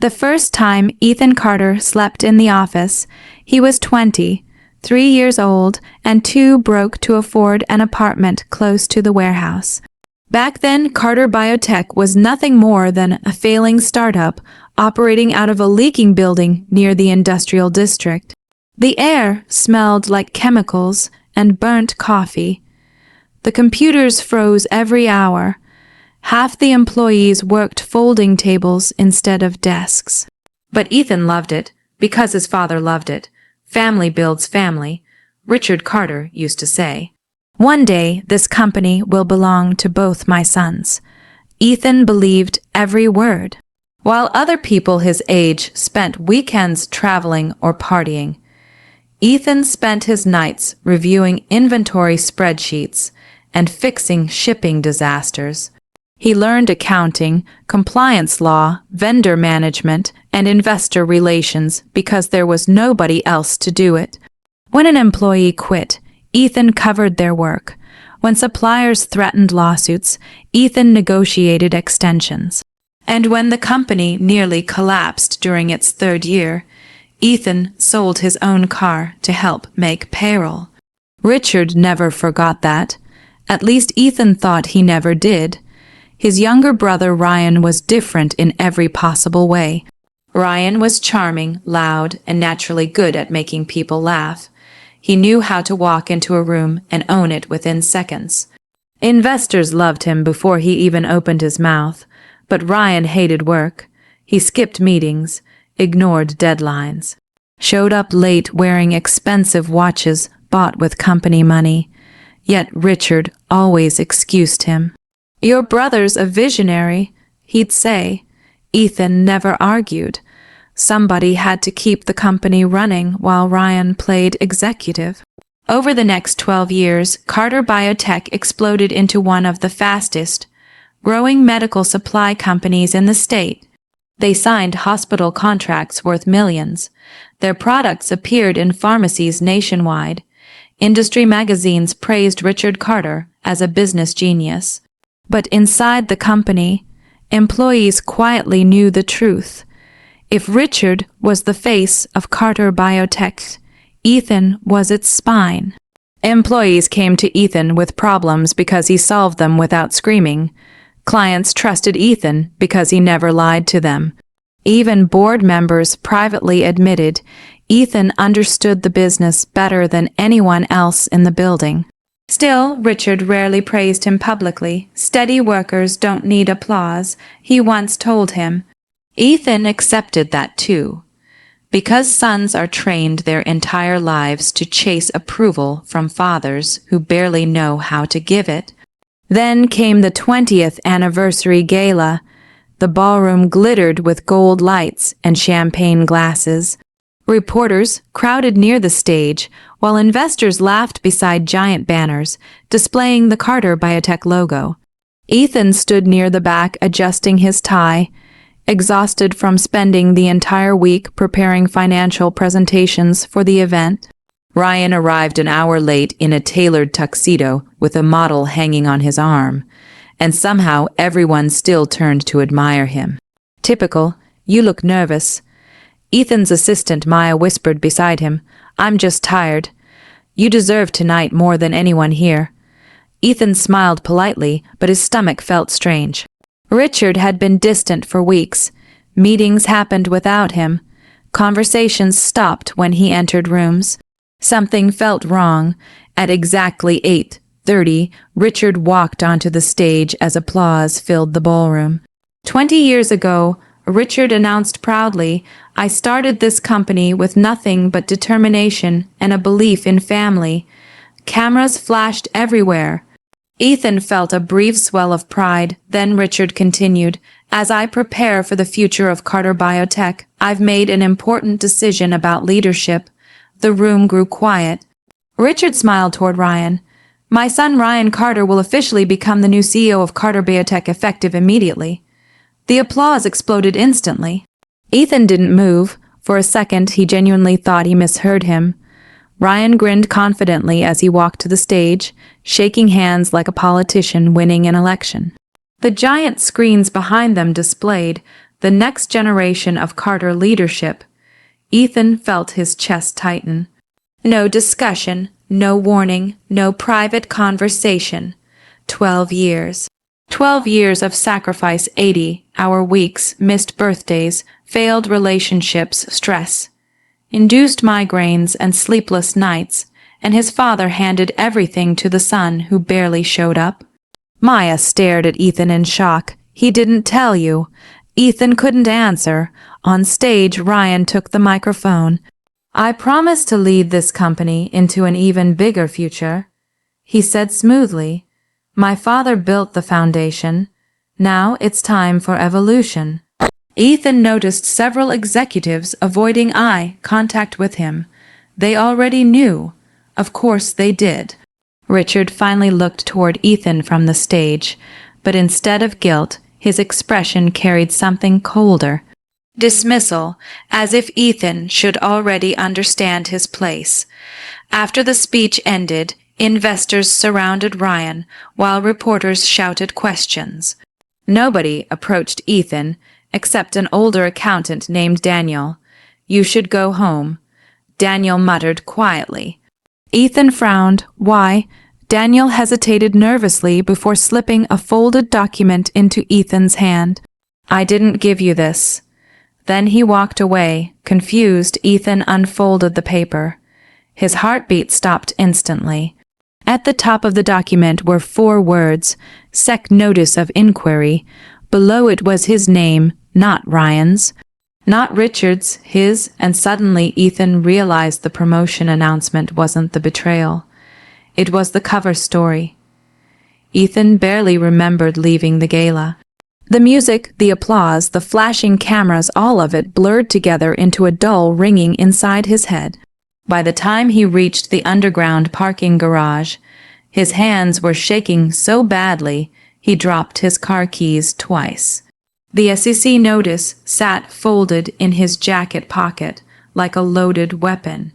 The first time Ethan Carter slept in the office, he was 20, 3 years old, and too broke to afford an apartment close to the warehouse. Back then, Carter Biotech was nothing more than a failing startup operating out of a leaking building near the industrial district. The air smelled like chemicals and burnt coffee. The computers froze every hour. Half the employees worked folding tables instead of desks. But Ethan loved it because his father loved it. Family builds family, Richard Carter used to say. One day, this company will belong to both my sons. Ethan believed every word. While other people his age spent weekends traveling or partying, Ethan spent his nights reviewing inventory spreadsheets and fixing shipping disasters. He learned accounting, compliance law, vendor management, and investor relations because there was nobody else to do it. When an employee quit, Ethan covered their work. When suppliers threatened lawsuits, Ethan negotiated extensions. And when the company nearly collapsed during its third year, Ethan sold his own car to help make payroll. Richard never forgot that. At least Ethan thought he never did. His younger brother Ryan was different in every possible way. Ryan was charming, loud, and naturally good at making people laugh. He knew how to walk into a room and own it within seconds. Investors loved him before he even opened his mouth, but Ryan hated work. He skipped meetings, ignored deadlines, showed up late wearing expensive watches bought with company money. Yet Richard always excused him. "Your brother's a visionary," he'd say. Ethan never argued. Somebody had to keep the company running while Ryan played executive. Over the next 12 years, Carter Biotech exploded into one of the fastest growing medical supply companies in the state. They signed hospital contracts worth millions. Their products appeared in pharmacies nationwide. Industry magazines praised Richard Carter as a business genius. But inside the company, employees quietly knew the truth. If Richard was the face of Carter Biotech, Ethan was its spine. Employees came to Ethan with problems because he solved them without screaming. Clients trusted Ethan because he never lied to them. Even board members privately admitted Ethan understood the business better than anyone else in the building. Still, Richard rarely praised him publicly. "Steady workers don't need applause," he once told him. Ethan accepted that too. Because sons are trained their entire lives to chase approval from fathers who barely know how to give it. Then came the 20th anniversary gala. The ballroom glittered with gold lights and champagne glasses. Reporters crowded near the stage, while investors laughed beside giant banners displaying the Carter Biotech logo. Ethan stood near the back adjusting his tie, exhausted from spending the entire week preparing financial presentations for the event. Ryan arrived an hour late in a tailored tuxedo with a model hanging on his arm, and somehow everyone still turned to admire him. "Typical, you look nervous." Ethan's assistant Maya whispered beside him, "I'm just tired. You deserve tonight more than anyone here." Ethan smiled politely, but his stomach felt strange. Richard had been distant for weeks. Meetings happened without him. Conversations stopped when he entered rooms. Something felt wrong. At exactly 8:30, Richard walked onto the stage as applause filled the ballroom. 20 years ago, Richard announced proudly, "I started this company with nothing but determination and a belief in family." Cameras flashed everywhere. Ethan felt a brief swell of pride. Then Richard continued, "As I prepare for the future of Carter Biotech, I've made an important decision about leadership." The room grew quiet. Richard smiled toward Ryan. "My son Ryan Carter will officially become the new CEO of Carter Biotech effective immediately." The applause exploded instantly. Ethan didn't move. For a second, he genuinely thought he misheard him. Ryan grinned confidently as he walked to the stage, shaking hands like a politician winning an election. The giant screens behind them displayed the next generation of Carter leadership. Ethan felt his chest tighten. No discussion, no warning, no private conversation. 12 years. 12 years of sacrifice, 80-hour weeks, missed birthdays, failed relationships, stress, induced migraines and sleepless nights, and his father handed everything to the son who barely showed up. Maya stared at Ethan in shock. He didn't tell you. Ethan couldn't answer. On stage, Ryan took the microphone. I promise to lead this company into an even bigger future, he said smoothly. My father built the foundation. Now it's time for evolution. Ethan noticed several executives avoiding eye contact with him. They already knew. Of course they did. Richard finally looked toward Ethan from the stage, but instead of guilt, his expression carried something colder. Dismissal, as if Ethan should already understand his place. After the speech ended, investors surrounded Ryan, while reporters shouted questions. Nobody approached Ethan, except an older accountant named Daniel. You should go home, Daniel muttered quietly. Ethan frowned. Why? Daniel hesitated nervously before slipping a folded document into Ethan's hand. I didn't give you this. Then he walked away. Confused, Ethan unfolded the paper. His heartbeat stopped instantly. At the top of the document were 4 words, SEC Notice of Inquiry. Below it was his name, not Ryan's. Not Richard's, his, and suddenly Ethan realized the promotion announcement wasn't the betrayal. It was the cover story. Ethan barely remembered leaving the gala. The music, the applause, the flashing cameras, all of it blurred together into a dull ringing inside his head. By the time he reached the underground parking garage, his hands were shaking so badly he dropped his car keys twice. The SEC notice sat folded in his jacket pocket like a loaded weapon.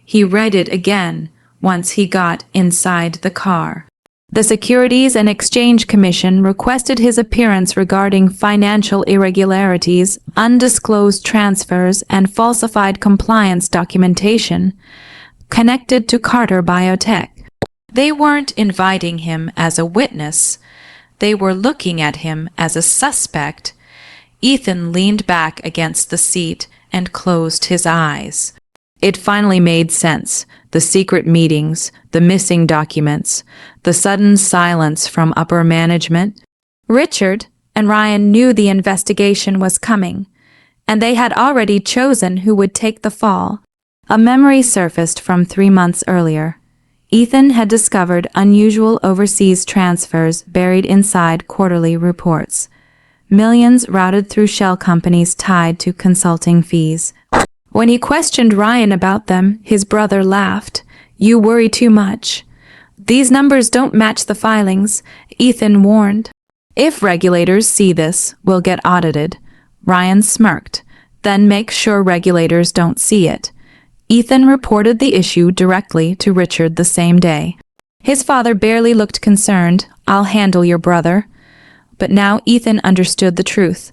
He read it again once he got inside the car. The Securities and Exchange Commission requested his appearance regarding financial irregularities, undisclosed transfers, and falsified compliance documentation connected to Carter Biotech. They weren't inviting him as a witness. They were looking at him as a suspect. Ethan leaned back against the seat and closed his eyes. It finally made sense. The secret meetings, the missing documents, the sudden silence from upper management. Richard and Ryan knew the investigation was coming, and they had already chosen who would take the fall. A memory surfaced from 3 months earlier. Ethan had discovered unusual overseas transfers buried inside quarterly reports. Millions routed through shell companies tied to consulting fees. When he questioned Ryan about them, his brother laughed. You worry too much. These numbers don't match the filings, Ethan warned. If regulators see this, we'll get audited. Ryan smirked. Then make sure regulators don't see it. Ethan reported the issue directly to Richard the same day. His father barely looked concerned. I'll handle your brother. But now Ethan understood the truth.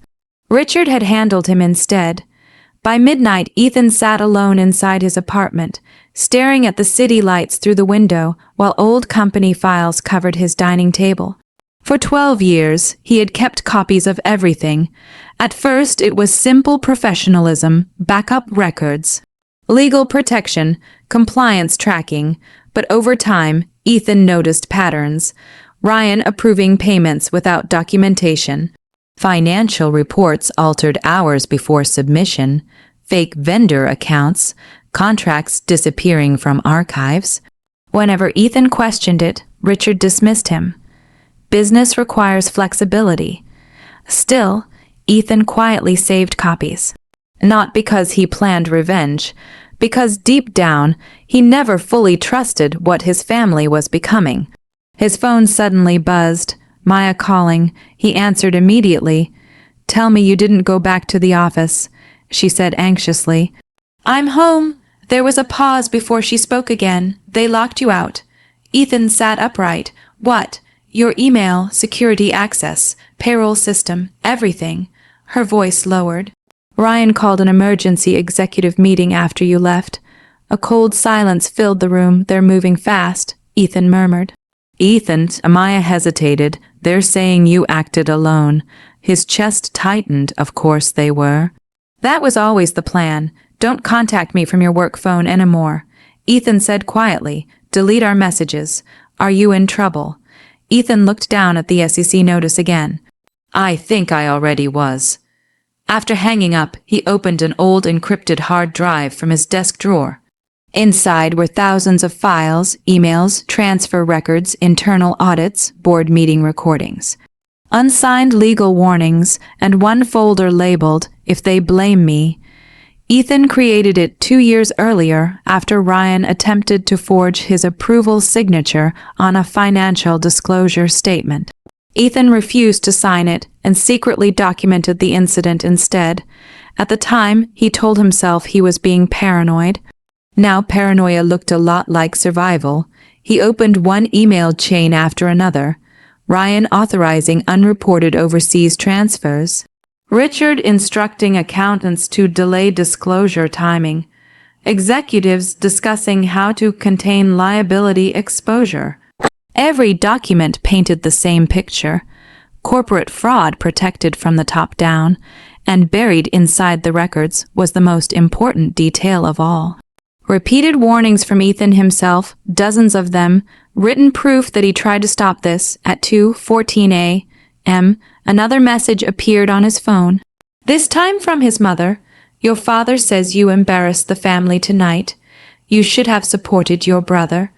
Richard had handled him instead. By midnight, Ethan sat alone inside his apartment, staring at the city lights through the window while old company files covered his dining table. For 12 years, he had kept copies of everything. At first, it was simple professionalism, backup records, legal protection, compliance tracking, but over time, Ethan noticed patterns. Ryan approving payments without documentation, financial reports altered hours before submission, fake vendor accounts, contracts disappearing from archives. Whenever Ethan questioned it, Richard dismissed him. Business requires flexibility. Still, Ethan quietly saved copies. Not because he planned revenge, because deep down, he never fully trusted what his family was becoming. His phone suddenly buzzed. Maya calling. He answered immediately. Tell me you didn't go back to the office, she said anxiously. I'm home. There was a pause before she spoke again. They locked you out. Ethan sat upright. What? Your email, security access, payroll system, everything. Her voice lowered. Ryan called an emergency executive meeting after you left. A cold silence filled the room. They're moving fast, Ethan murmured. Ethan, Amaya hesitated. They're saying you acted alone. His chest tightened, of course they were. That was always the plan. Don't contact me from your work phone anymore. Ethan said quietly, delete our messages. Are you in trouble? Ethan looked down at the SEC notice again. I think I already was. After hanging up, he opened an old encrypted hard drive from his desk drawer. Inside were thousands of files, emails, transfer records, internal audits, board meeting recordings, unsigned legal warnings, and one folder labeled, If They Blame Me. Ethan created it 2 years earlier after Ryan attempted to forge his approval signature on a financial disclosure statement. Ethan refused to sign it and secretly documented the incident instead. At the time, he told himself he was being paranoid. Now paranoia looked a lot like survival. He opened one email chain after another. Ryan authorizing unreported overseas transfers. Richard instructing accountants to delay disclosure timing. Executives discussing how to contain liability exposure. Every document painted the same picture. Corporate fraud protected from the top down, and buried inside the records was the most important detail of all. Repeated warnings from Ethan himself, dozens of them, written proof that he tried to stop this. At 2:14 a.m., another message appeared on his phone. This time from his mother. Your father says you embarrassed the family tonight. You should have supported your brother.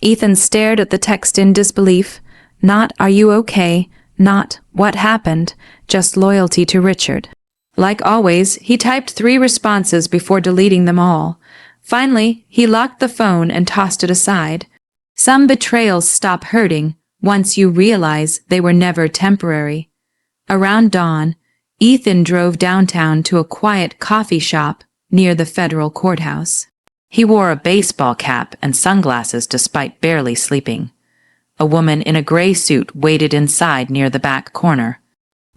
Ethan stared at the text in disbelief. Not, are you okay? Not, what happened? Just loyalty to Richard. Like always, he typed 3 responses before deleting them all. Finally, he locked the phone and tossed it aside. Some betrayals stop hurting once you realize they were never temporary. Around dawn, Ethan drove downtown to a quiet coffee shop near the federal courthouse. He wore a baseball cap and sunglasses despite barely sleeping. A woman in a gray suit waited inside near the back corner.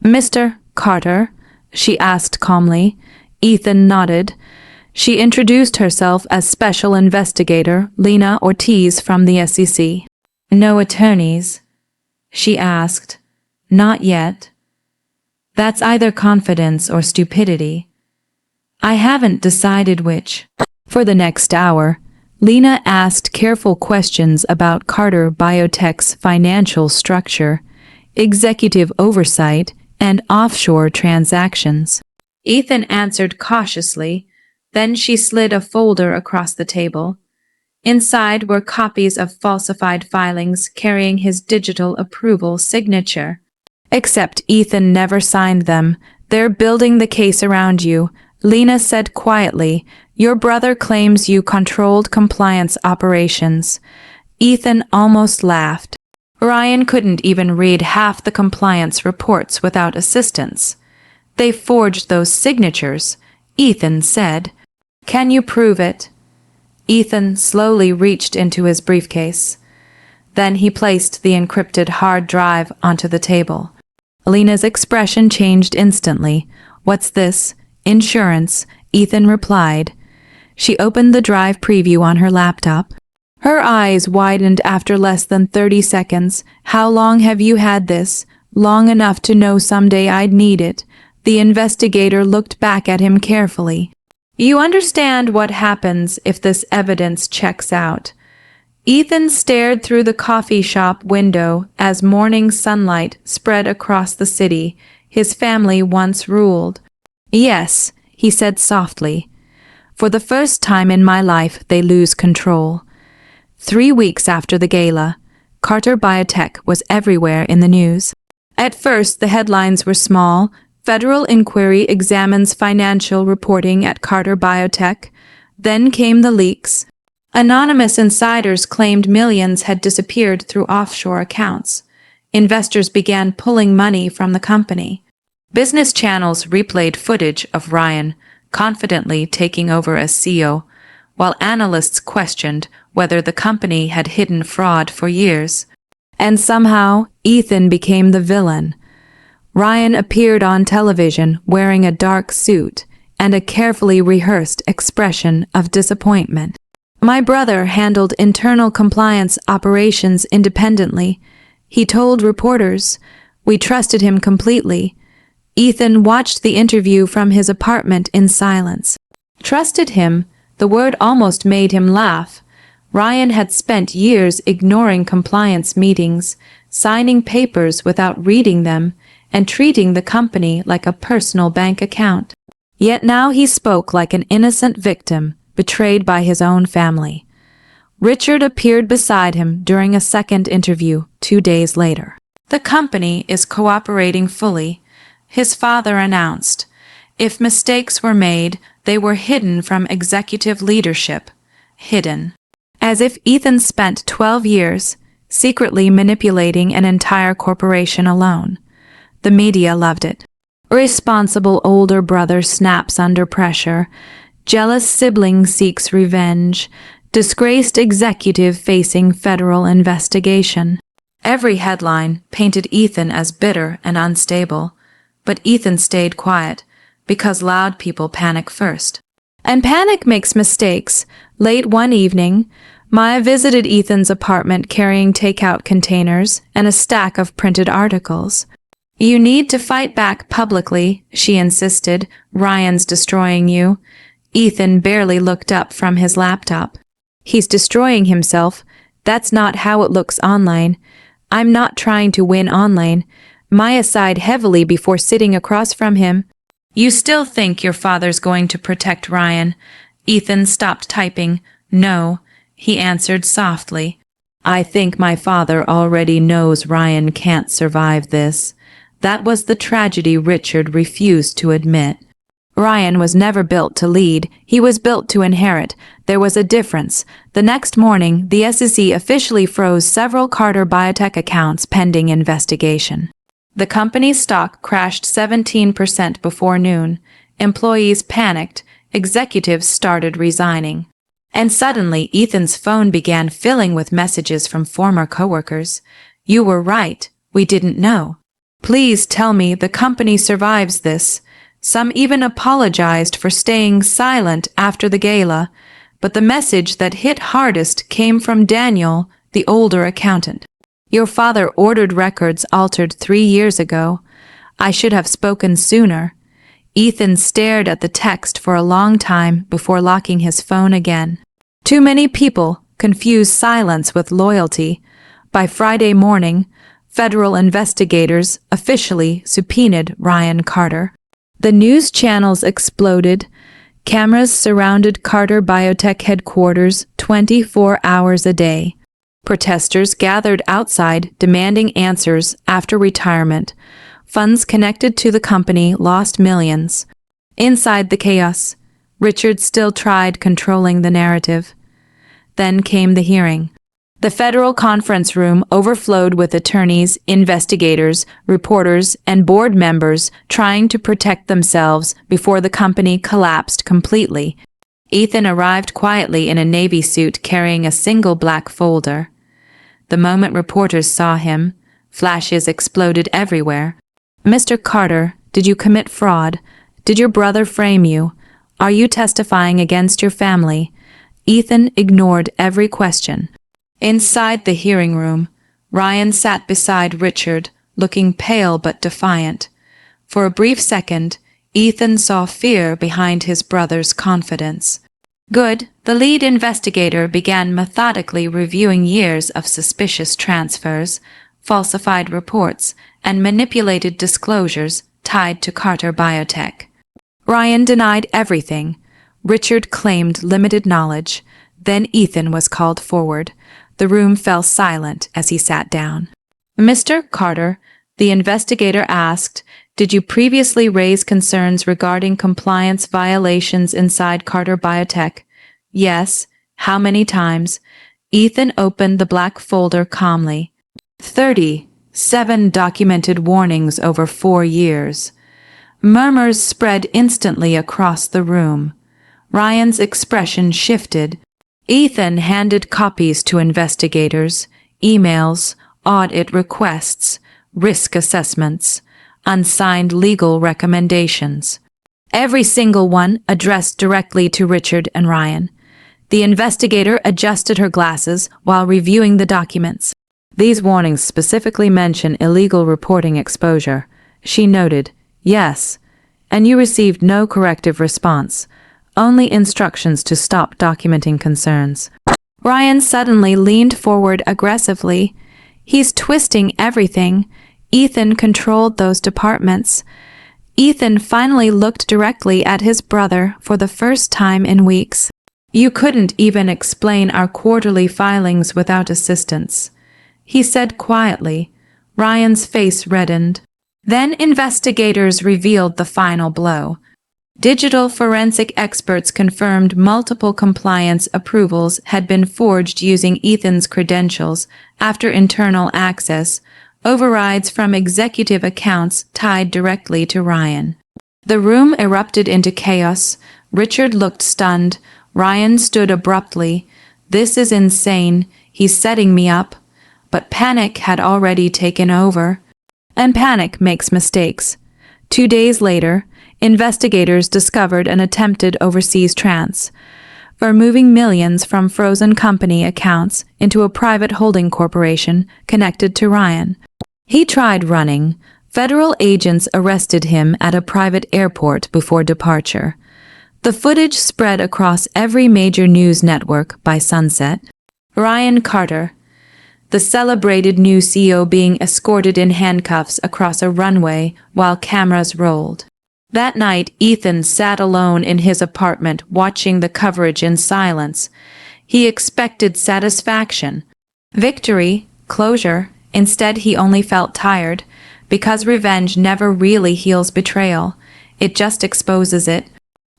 Mr. Carter? She asked calmly. Ethan nodded. She introduced herself as Special Investigator Lena Ortiz from the SEC. No attorneys? She asked. Not yet. That's either confidence or stupidity. I haven't decided which. For the next hour, Lena asked careful questions about Carter Biotech's financial structure, executive oversight, and offshore transactions. Ethan answered cautiously. Then she slid a folder across the table. Inside were copies of falsified filings carrying his digital approval signature. Except Ethan never signed them. They're building the case around you, Lena said quietly. Your brother claims you controlled compliance operations. Ethan almost laughed. Ryan couldn't even read half the compliance reports without assistance. They forged those signatures, Ethan said. Can you prove it? Ethan slowly reached into his briefcase. Then he placed the encrypted hard drive onto the table. Lena's expression changed instantly. What's this? Insurance, Ethan replied. She opened the drive preview on her laptop. Her eyes widened after less than 30 seconds. How long have you had this? Long enough to know someday I'd need it. The investigator looked back at him carefully. You understand what happens if this evidence checks out. Ethan stared through the coffee shop window as morning sunlight spread across the city his family once ruled. Yes, he said softly. For the first time in my life, they lose control. 3 weeks after the gala, Carter Biotech was everywhere in the news. At first, the headlines were small. Federal inquiry examines financial reporting at Carter Biotech. Then came the leaks. Anonymous insiders claimed millions had disappeared through offshore accounts. Investors began pulling money from the company. Business channels replayed footage of Ryan confidently taking over as CEO, while analysts questioned whether the company had hidden fraud for years. And somehow, Ethan became the villain. Ryan appeared on television wearing a dark suit and a carefully rehearsed expression of disappointment. My brother handled internal compliance operations independently. He told reporters, "We trusted him completely." Ethan watched the interview from his apartment in silence. Trusted him? The word almost made him laugh. Ryan had spent years ignoring compliance meetings, signing papers without reading them, and treating the company like a personal bank account. Yet now he spoke like an innocent victim, betrayed by his own family. Richard appeared beside him during a second interview 2 days later. "The company is cooperating fully," his father announced. "If mistakes were made, they were hidden from executive leadership." Hidden. As if Ethan spent 12 years secretly manipulating an entire corporation alone. The media loved it. Irresponsible older brother snaps under pressure. Jealous sibling seeks revenge. Disgraced executive facing federal investigation. Every headline painted Ethan as bitter and unstable, but Ethan stayed quiet, because loud people panic first. And panic makes mistakes. Late one evening, Maya visited Ethan's apartment carrying takeout containers and a stack of printed articles. "You need to fight back publicly," she insisted. "Ryan's destroying you." Ethan barely looked up from his laptop. "He's destroying himself. That's not how it looks online. I'm not trying to win online." Maya sighed heavily before sitting across from him. "You still think your father's going to protect Ryan?" Ethan stopped typing. "No," he answered softly. "I think my father already knows Ryan can't survive this." That was the tragedy Richard refused to admit. Ryan was never built to lead. He was built to inherit. There was a difference. The next morning, the SEC officially froze several Carter Biotech accounts pending investigation. The company's stock crashed 17% before noon. Employees panicked. Executives started resigning. And suddenly, Ethan's phone began filling with messages from former coworkers. "You were right. We didn't know. Please tell me the company survives this." Some even apologized for staying silent after the gala, but the message that hit hardest came from Daniel, the older accountant. "Your father ordered records altered 3 years ago. I should have spoken sooner." Ethan stared at the text for a long time before locking his phone again. Too many people confuse silence with loyalty. By Friday morning, federal investigators officially subpoenaed Ryan Carter. The news channels exploded. Cameras surrounded Carter Biotech headquarters 24 hours a day. Protesters gathered outside demanding answers after retirement. Funds connected to the company lost millions. Inside the chaos, Richard still tried controlling the narrative. Then came the hearing. The federal conference room overflowed with attorneys, investigators, reporters, and board members trying to protect themselves before the company collapsed completely. Ethan arrived quietly in a navy suit carrying a single black folder. The moment reporters saw him, flashes exploded everywhere. "Mr. Carter, did you commit fraud? Did your brother frame you? Are you testifying against your family?" Ethan ignored every question. Inside the hearing room, Ryan sat beside Richard, looking pale but defiant. For a brief second, Ethan saw fear behind his brother's confidence. "Good." The lead investigator began methodically reviewing years of suspicious transfers, falsified reports, and manipulated disclosures tied to Carter Biotech. Ryan denied everything. Richard claimed limited knowledge. Then Ethan was called forward. The room fell silent as he sat down. "Mr. Carter," the investigator asked, "did you previously raise concerns regarding compliance violations inside Carter Biotech?" "Yes." "How many times?" Ethan opened the black folder calmly. 37 documented warnings over 4 years. Murmurs spread instantly across the room. Ryan's expression shifted. Ethan handed copies to investigators, emails, audit requests, risk assessments. unsigned legal recommendations. Every single one addressed directly to Richard and Ryan. The investigator adjusted her glasses while reviewing the documents. These warnings specifically mention illegal reporting exposure. She noted, "Yes, and you received no corrective response, only instructions to stop documenting concerns." Ryan suddenly leaned forward aggressively. "He's twisting everything. Ethan controlled those departments." Ethan finally looked directly at his brother for the first time in weeks. "You couldn't even explain our quarterly filings without assistance," he said quietly. Ryan's face reddened. Then investigators revealed the final blow. Digital forensic experts confirmed multiple compliance approvals had been forged using Ethan's credentials after internal access, overrides from executive accounts tied directly to Ryan. The room erupted into chaos. Richard looked stunned. Ryan stood abruptly. "This is insane. He's setting me up." But panic had already taken over. And panic makes mistakes. 2 days later, investigators discovered an attempted overseas transfer, moving millions from frozen company accounts into a private holding corporation connected to Ryan. He tried running. Federal agents arrested him at a private airport before departure. The footage spread across every major news network by sunset. Ryan Carter, the celebrated new CEO, being escorted in handcuffs across a runway while cameras rolled. That night, Ethan sat alone in his apartment watching the coverage in silence. He expected satisfaction, victory, closure. Instead, he only felt tired, because revenge never really heals betrayal. It just exposes it.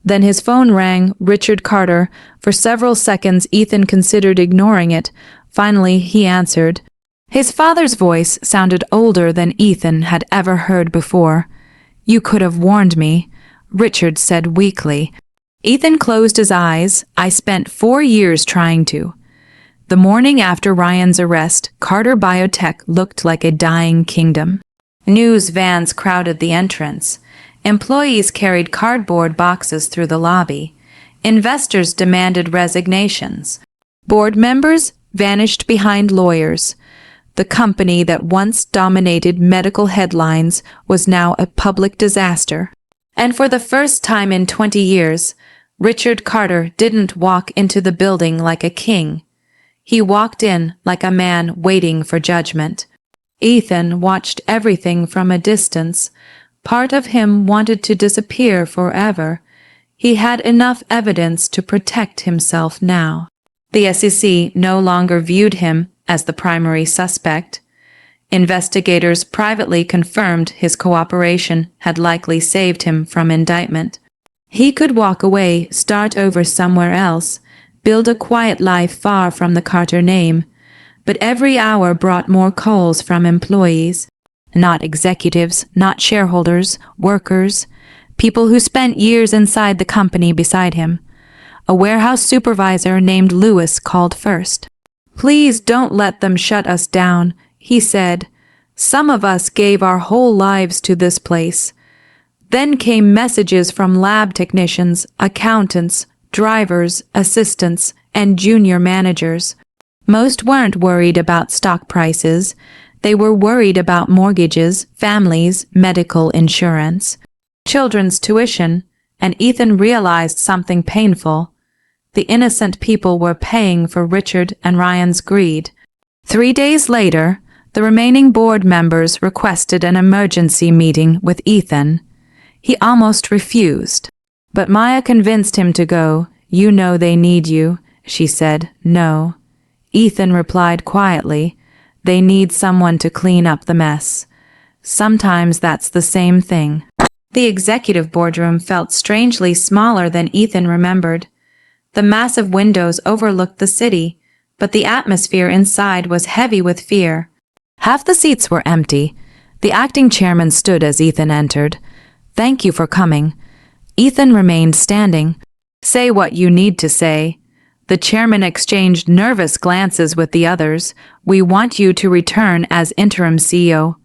Then his phone rang. Richard Carter. For several seconds, Ethan considered ignoring it. Finally, he answered. His father's voice sounded older than Ethan had ever heard before. "You could have warned me," Richard said weakly. Ethan closed his eyes. "I spent 4 years trying to." The morning after Ryan's arrest, Carter Biotech looked like a dying kingdom. News vans crowded the entrance. Employees carried cardboard boxes through the lobby. Investors demanded resignations. Board members vanished behind lawyers. The company that once dominated medical headlines was now a public disaster. And for the first time in 20 years, Richard Carter didn't walk into the building like a king. He walked in like a man waiting for judgment. Ethan watched everything from a distance. Part of him wanted to disappear forever. He had enough evidence to protect himself now. The SEC no longer viewed him as the primary suspect. Investigators privately confirmed his cooperation had likely saved him from indictment. He could walk away, start over somewhere else, build a quiet life far from the Carter name. But every hour brought more calls from employees. Not executives, not shareholders, workers, people who spent years inside the company beside him. A warehouse supervisor named Lewis called first. "Please don't let them shut us down," he said. "Some of us gave our whole lives to this place." Then came messages from lab technicians, accountants, drivers, assistants, and junior managers. Most weren't worried about stock prices. They were worried about mortgages, families, medical insurance, children's tuition, and Ethan realized something painful. The innocent people were paying for Richard and Ryan's greed. 3 days later, the remaining board members requested an emergency meeting with Ethan. He almost refused. But Maya convinced him to go. "You know they need you," she said. "No." Ethan replied quietly. "They need someone to clean up the mess." Sometimes that's the same thing. The executive boardroom felt strangely smaller than Ethan remembered. The massive windows overlooked the city, but the atmosphere inside was heavy with fear. Half the seats were empty. The acting chairman stood as Ethan entered. "Thank you for coming." Ethan remained standing. "Say what you need to say." The chairman exchanged nervous glances with the others. "We want you to return as interim CEO."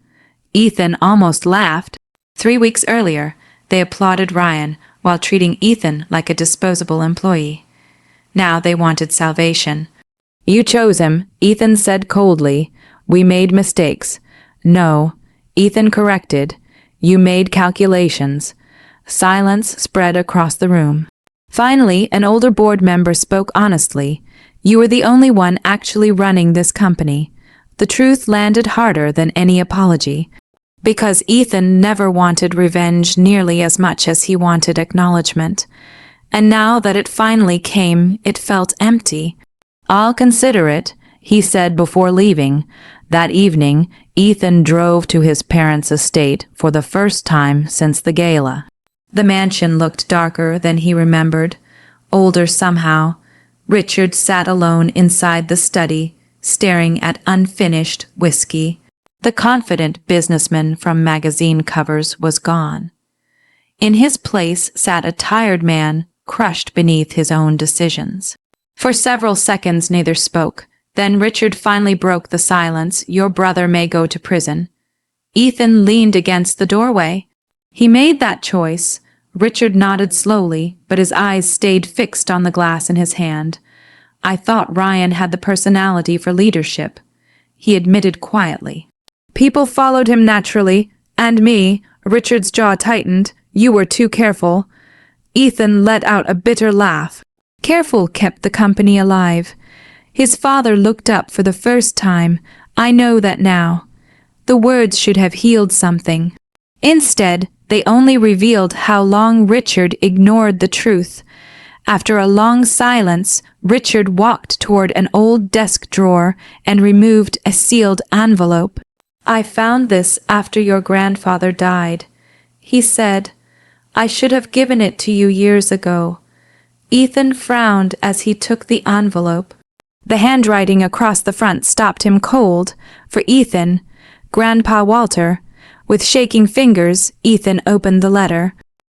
Ethan almost laughed. 3 weeks earlier, they applauded Ryan while treating Ethan like a disposable employee. Now they wanted salvation. You chose him, Ethan said coldly. We made mistakes. No, Ethan corrected. You made calculations. Silence spread across the room. Finally, an older board member spoke honestly. You were the only one actually running this company. The truth landed harder than any apology. Because Ethan never wanted revenge nearly as much as he wanted acknowledgement. And now that it finally came, it felt empty. I'll consider it, he said before leaving. That evening, Ethan drove to his parents' estate for the first time since the gala. The mansion looked darker than he remembered, older somehow. Richard sat alone inside the study, staring at unfinished whiskey. The confident businessman from magazine covers was gone. In his place sat a tired man, crushed beneath his own decisions. For several seconds neither spoke. Then Richard finally broke the silence. Your brother may go to prison. Ethan leaned against the doorway. He made that choice. Richard nodded slowly, but his eyes stayed fixed on the glass in his hand. I thought Ryan had the personality for leadership, he admitted quietly. People followed him naturally, and me. Richard's jaw tightened. You were too careful. Ethan let out a bitter laugh. Careful kept the company alive. His father looked up for the first time. I know that now. The words should have healed something. Instead, they only revealed how long Richard ignored the truth. After a long silence, Richard walked toward an old desk drawer and removed a sealed envelope. I found this after your grandfather died. He said, I should have given it to you years ago. Ethan frowned as he took the envelope. The handwriting across the front stopped him cold. For Ethan, Grandpa Walter. With shaking fingers, Ethan opened the letter.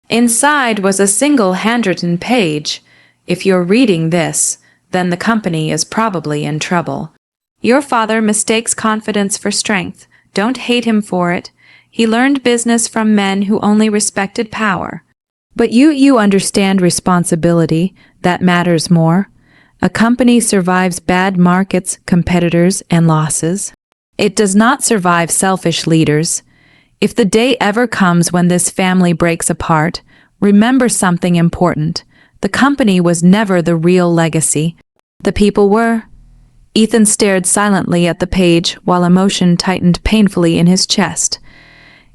Inside was a single handwritten page. If you're reading this, then the company is probably in trouble. Your father mistakes confidence for strength. Don't hate him for it. He learned business from men who only respected power. But you understand responsibility. That matters more. A company survives bad markets, competitors, and losses. It does not survive selfish leaders. If the day ever comes when this family breaks apart, remember something important. The company was never the real legacy. The people were. Ethan stared silently at the page while emotion tightened painfully in his chest.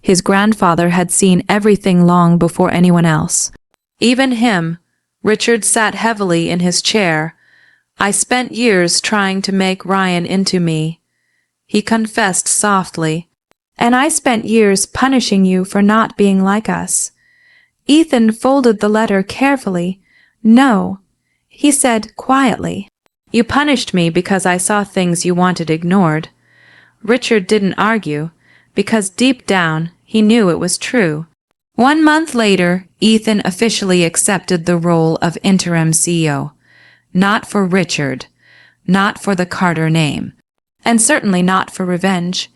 His grandfather had seen everything long before anyone else. Even him. Richard sat heavily in his chair. I spent years trying to make Ryan into me. He confessed softly. And I spent years punishing you for not being like us. Ethan folded the letter carefully. No, he said quietly. You punished me because I saw things you wanted ignored. Richard didn't argue, because deep down he knew it was true. 1 month later, Ethan officially accepted the role of interim CEO. Not for Richard, not for the Carter name, and certainly not for revenge.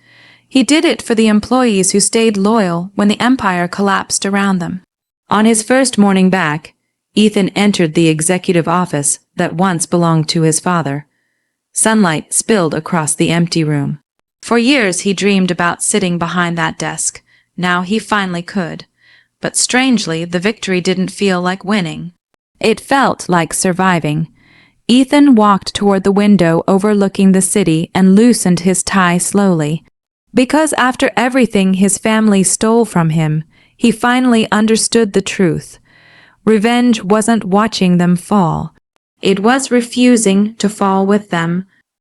He did it for the employees who stayed loyal when the empire collapsed around them. On his first morning back, Ethan entered the executive office that once belonged to his father. Sunlight spilled across the empty room. For years he dreamed about sitting behind that desk. Now he finally could. But strangely, the victory didn't feel like winning. It felt like surviving. Ethan walked toward the window overlooking the city and loosened his tie slowly. Because after everything his family stole from him, he finally understood the truth. Revenge wasn't watching them fall. It was refusing to fall with them.